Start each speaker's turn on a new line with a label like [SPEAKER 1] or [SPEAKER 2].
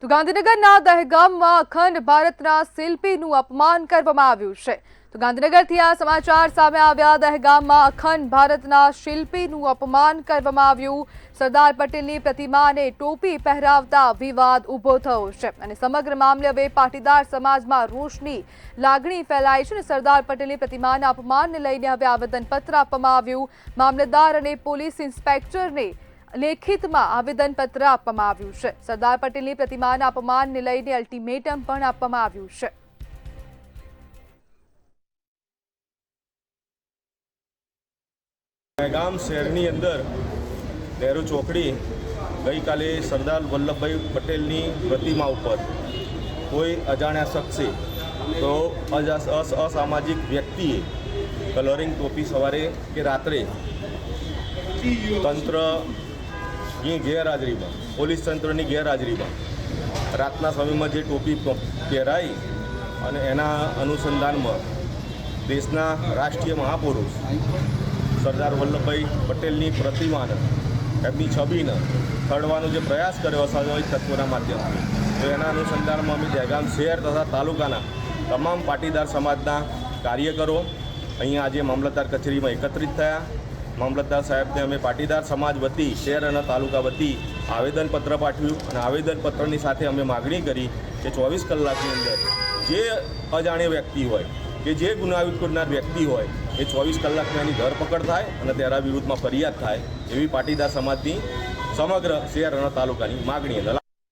[SPEAKER 1] તો ગાંધીનગરના દહેગામમાં અખંડ ભારતના શિલ્પીનું અપમાન કરવામાં આવ્યું છે। તો ગાંધીનગરથી આ સમાચાર સામે આવ્યા। દહેગામમાં અખંડ ભારતના શિલ્પીનું અપમાન કરવામાં આવ્યું। સરદાર પટેલની પ્રતિમાને ટોપી પહેરાવતા વિવાદ ઊભો થયો છે અને સમગ્ર મામલે હવે પાટીદાર સમાજમાં રોષની લાગણી ફેલાઈ છે। સરદાર પટેલની પ્રતિમાના અપમાનને લઈને હવે આવેદનપત્ર આપવામાં આવ્યું। મામલતદાર અને પોલીસ ઇન્સ્પેક્ટરને લેખિતમાં આવેદનપત્ર આપવામાં આવ્યું છે। સરદાર પટેલની પ્રતિમાના અપમાનને લઈને અલ્ટિમેટમ પણ આપવામાં આવ્યું છે।
[SPEAKER 2] દહેગામ શહેરની અંદર નહેરુ ચોકડી ગઈકાલે સરદાર વલ્લભભાઈ પટેલની પ્રતિમા ઉપર કોઈ અજાણ્યા શખ્સે તો અસામાજિક વ્યક્તિએ કલરિંગ ટોપી સવારે કે રાત્રે તંત્રની ગેરહાજરીમાં, પોલીસ તંત્રની ગેરહાજરીમાં રાતના સમયમાં જે ટોપી પહેરાઈ અને એના અનુસંધાનમાં દેશના રાષ્ટ્રીય મહાપુરુષ સરદાર વલ્લભભાઈ પટેલની પ્રતિમાને, એમની છબીને ખરડવાનો જે પ્રયાસ કર્યો અસામાજિક તત્વોના માધ્યમથી, તો એના અનુસંધાનમાં અમે દહેગામ શહેર તથા તાલુકાના તમામ પાટીદાર સમાજના કાર્યકરો અહીંયા આજે મામલતદાર કચેરીમાં એકત્રિત થયા। મામલતદાર સાહેબને અમે પાટીદાર સમાજ વતી, શહેર અને તાલુકા વતી આવેદનપત્ર પાઠવ્યું અને આવેદનપત્રની સાથે અમે માગણી કરી કે 24 કલાકની અંદર જે અજાણ્ય વ્યક્તિ હોય કે જે ગુનાહિત કરનાર વ્યક્તિ હોય એ 24 કલાકમાં એની ધરપકડ થાય અને તેના વિરુદ્ધમાં ફરિયાદ થાય, એવી પાટીદાર સમાજની સમગ્ર શહેર અને તાલુકાની માગણી।